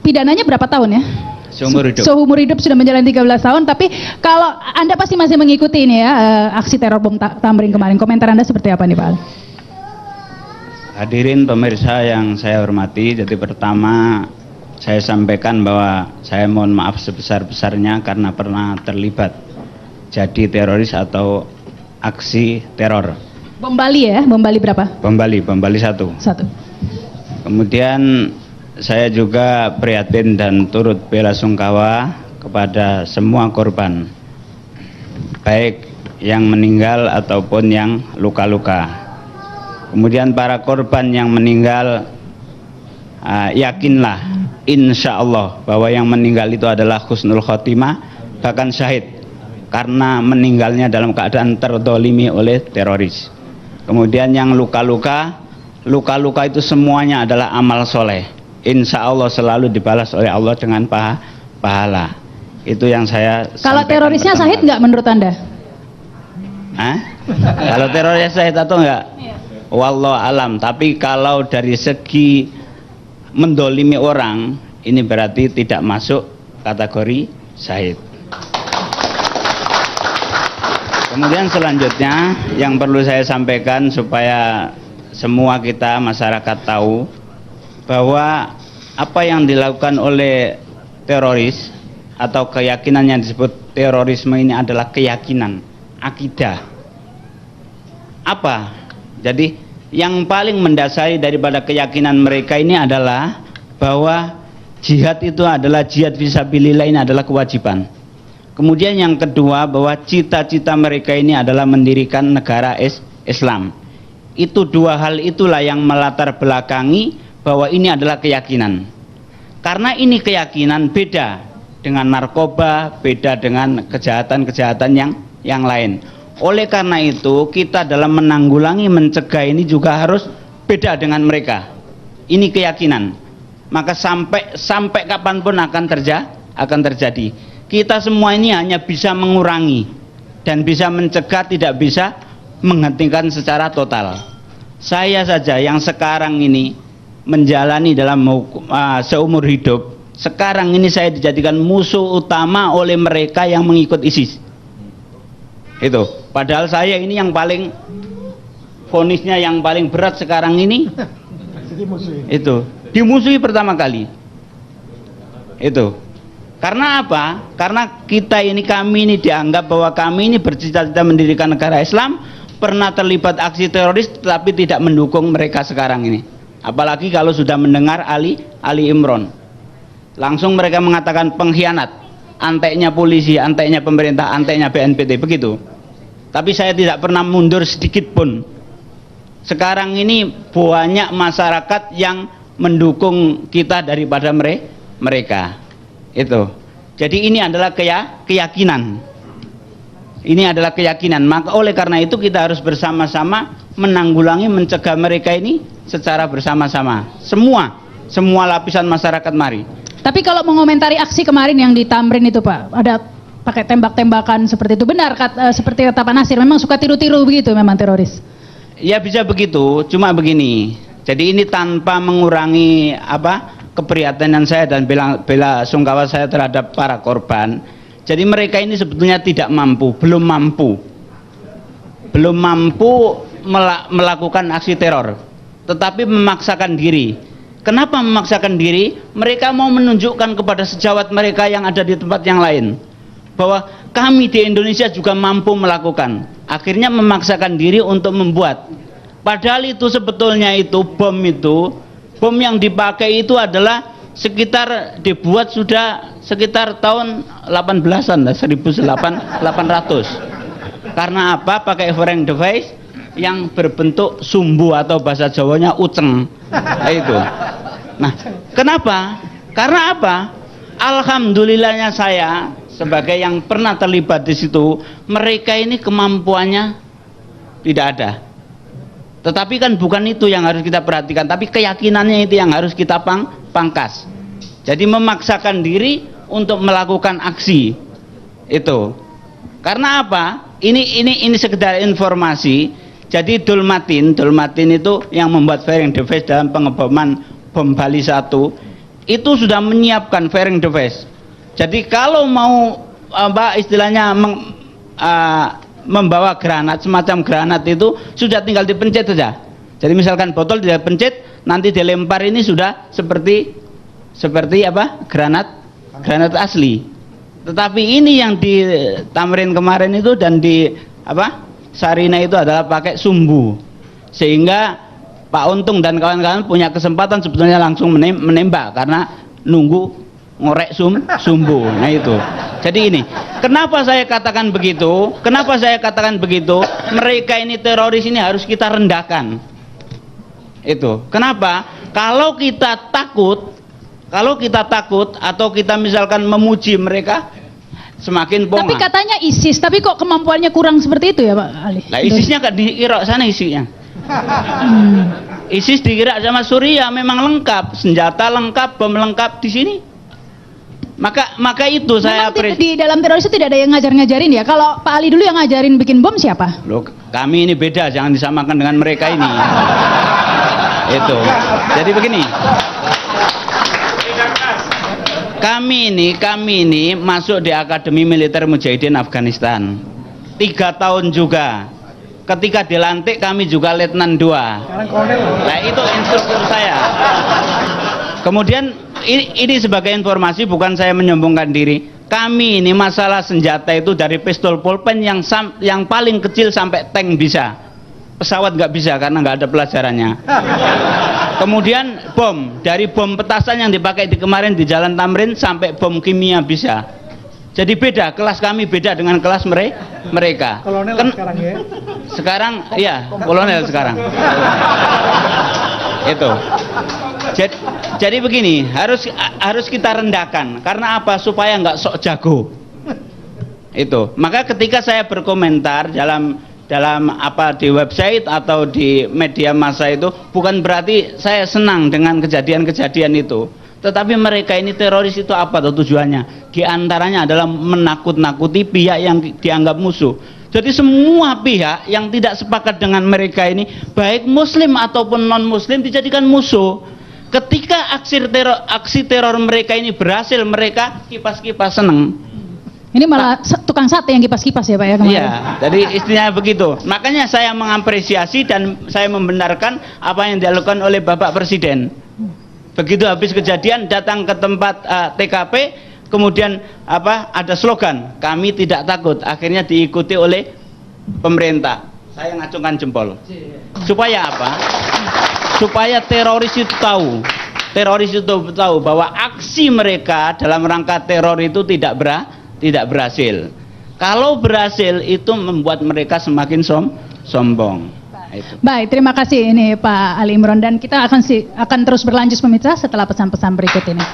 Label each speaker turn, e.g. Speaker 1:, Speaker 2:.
Speaker 1: pidananya berapa tahun ya?
Speaker 2: Seumur hidup.
Speaker 1: Seumur hidup sudah menjalani 13 tahun, tapi kalau Anda pasti masih mengikuti ini ya, aksi teror bom Tamrin kemarin. Komentar Anda seperti apa nih Pak?
Speaker 2: Hadirin pemirsa yang saya hormati, jadi pertama saya sampaikan bahwa saya mohon maaf sebesar-besarnya karena pernah terlibat jadi teroris atau aksi teror.
Speaker 1: Bom Bali ya? Bom Bali berapa?
Speaker 2: Bom Bali 1. Kemudian saya juga prihatin dan turut bela sungkawa kepada semua korban, baik yang meninggal ataupun yang luka-luka. Kemudian para korban yang meninggal, yakinlah insya Allah bahwa yang meninggal itu adalah husnul khotimah, bahkan syahid, karena meninggalnya dalam keadaan terdolimi oleh teroris. Kemudian yang luka-luka itu semuanya adalah amal soleh, insya Allah selalu dibalas oleh Allah dengan pahala. Itu yang saya
Speaker 1: kalau terorisnya syahid nggak menurut Anda?
Speaker 2: Kalau terorisnya syahid atau enggak? Wallahu alam. Tapi kalau dari segi mendolimi orang, ini berarti tidak masuk kategori syahid. Kemudian selanjutnya yang perlu saya sampaikan supaya semua kita masyarakat tahu bahwa apa yang dilakukan oleh teroris atau keyakinan yang disebut terorisme ini adalah keyakinan, akidah. Apa? Jadi yang paling mendasari daripada keyakinan mereka ini adalah bahwa jihad itu adalah jihad fisabilillah, ini adalah kewajiban. Kemudian yang kedua bahwa cita-cita mereka ini adalah mendirikan negara Islam. Itu dua hal itulah yang melatar belakangi bahwa ini adalah keyakinan. Karena ini keyakinan beda dengan narkoba, beda dengan kejahatan-kejahatan yang lain. Oleh karena itu kita dalam menanggulangi, mencegah ini juga harus beda dengan mereka. Ini keyakinan. Maka sampai kapanpun akan terjadi. Kita semua ini hanya bisa mengurangi dan bisa mencegah, tidak bisa menghentikan secara total. Saya saja yang sekarang ini menjalani dalam seumur hidup, sekarang ini saya dijadikan musuh utama oleh mereka yang mengikut ISIS. Itu. Padahal saya ini yang paling vonisnya yang paling berat sekarang ini. Itu dimusuhi pertama kali. Itu. Karena apa? Karena kami ini dianggap bahwa kami ini bercita-cita mendirikan negara Islam, pernah terlibat aksi teroris tetapi tidak mendukung mereka sekarang ini. Apalagi kalau sudah mendengar Ali Imron. Langsung mereka mengatakan pengkhianat, anteknya polisi, anteknya pemerintah, anteknya BNPT, begitu. Tapi saya tidak pernah mundur sedikit pun. Sekarang ini banyak masyarakat yang mendukung kita daripada mereka. Itu. Jadi ini adalah keyakinan. Ini adalah keyakinan. Maka oleh karena itu kita harus bersama-sama menanggulangi, mencegah mereka ini secara bersama-sama. Semua lapisan masyarakat mari.
Speaker 1: Tapi kalau mengomentari aksi kemarin yang di Tamrin itu Pak, ada pakai tembak-tembakan seperti itu, benar seperti kata Pak Nasir, memang suka tiru-tiru begitu memang teroris?
Speaker 2: Ya bisa begitu, cuma begini. Jadi ini tanpa mengurangi keprihatinan saya dan bela sungkawa saya terhadap para korban. Jadi mereka ini sebetulnya belum mampu melakukan aksi teror, tetapi memaksakan diri. Kenapa memaksakan diri? Mereka mau menunjukkan kepada sejawat mereka yang ada di tempat yang lain bahwa kami di Indonesia juga mampu melakukan. Akhirnya memaksakan diri untuk membuat. Padahal itu sebetulnya bom yang dipakai itu adalah dibuat sudah sekitar tahun 1800. Karena apa? Pakai framing device yang berbentuk sumbu atau bahasa Jawanya uceng. Itu. Nah, kenapa? Karena apa? Alhamdulillahnya saya sebagai yang pernah terlibat di situ, mereka ini kemampuannya tidak ada. Tetapi kan bukan itu yang harus kita perhatikan, tapi keyakinannya itu yang harus kita pangkas. Jadi memaksakan diri untuk melakukan aksi itu. Karena apa? Ini sekedar informasi. Jadi Dulmatin itu yang membuat fairing device dalam pengeboman bom Bali 1 itu sudah menyiapkan fairing device. Jadi kalau mau istilahnya membawa granat, semacam granat itu sudah tinggal dipencet saja. Jadi misalkan botol dia pencet, nanti dilempar, ini sudah seperti granat asli. Tetapi ini yang di Tamrin kemarin itu dan di Sarina itu adalah pakai sumbu, sehingga Pak Untung dan kawan-kawan punya kesempatan sebetulnya langsung menembak karena nunggu ngorek sumbu. Nah itu. Jadi ini, kenapa saya katakan begitu? Kenapa saya katakan begitu? Mereka ini teroris ini harus kita rendahkan. Itu. Kenapa? Kalau kita takut atau kita misalkan memuji mereka, semakin ponga.
Speaker 1: Tapi katanya ISIS, tapi kok kemampuannya kurang seperti itu ya Pak Ali?
Speaker 2: Nah, ISISnya kan di Irak sana isinya. ISIS di Irak sama Suriah memang lengkap, senjata lengkap, bom lengkap. Di sini maka itu saya
Speaker 1: di dalam teroris itu tidak ada yang ngajarin ya. Kalau Pak Ali dulu yang ngajarin bikin bom siapa?
Speaker 2: Loh, kami ini beda, jangan disamakan dengan mereka ini. Itu. Jadi begini. Kami ini masuk di Akademi Militer Mujahidin Afghanistan 3 tahun juga. Ketika dilantik kami juga Letnan 2. Nah itu instruktur saya. Kemudian ini sebagai informasi, bukan saya menyombongkan diri. Kami ini masalah senjata itu dari pistol pulpen yang paling kecil sampai tank bisa. Pesawat nggak bisa karena nggak ada pelajarannya. Kemudian bom, dari bom petasan yang dipakai di kemarin di Jalan Tamrin sampai bom kimia bisa. Jadi beda, kelas kami beda dengan kelas mereka.
Speaker 3: Kolonel sekarang ya?
Speaker 2: Sekarang, iya, kolonel sekarang. Itu. Jadi begini, harus kita rendahkan. Karena apa? Supaya nggak sok jago. Itu. Maka ketika saya berkomentar dalam di website atau di media massa itu, bukan berarti saya senang dengan kejadian-kejadian itu, tetapi mereka ini teroris itu apa tujuannya? Di antaranya adalah menakut-nakuti pihak yang dianggap musuh. Jadi semua pihak yang tidak sepakat dengan mereka ini, baik muslim ataupun non muslim, dijadikan musuh. Ketika aksi teror mereka ini berhasil, mereka kipas-kipas seneng.
Speaker 1: Ini malah tukang sate yang kipas-kipas ya Pak ya kemarin?
Speaker 2: Iya, jadi istrinya begitu. Makanya saya mengapresiasi dan saya membenarkan apa yang dilakukan oleh Bapak Presiden. Begitu habis kejadian datang ke tempat TKP, kemudian ada slogan, kami tidak takut. Akhirnya diikuti oleh pemerintah. Saya ngacungkan jempol. Supaya apa? Supaya teroris itu tahu. Teroris itu tahu bahwa aksi mereka dalam rangka teror itu tidak berhasil. Kalau berhasil itu membuat mereka semakin sombong.
Speaker 1: Baik, terima kasih ini Pak Ali Imron, dan kita akan terus berlanjut pemirsa setelah pesan-pesan berikut ini.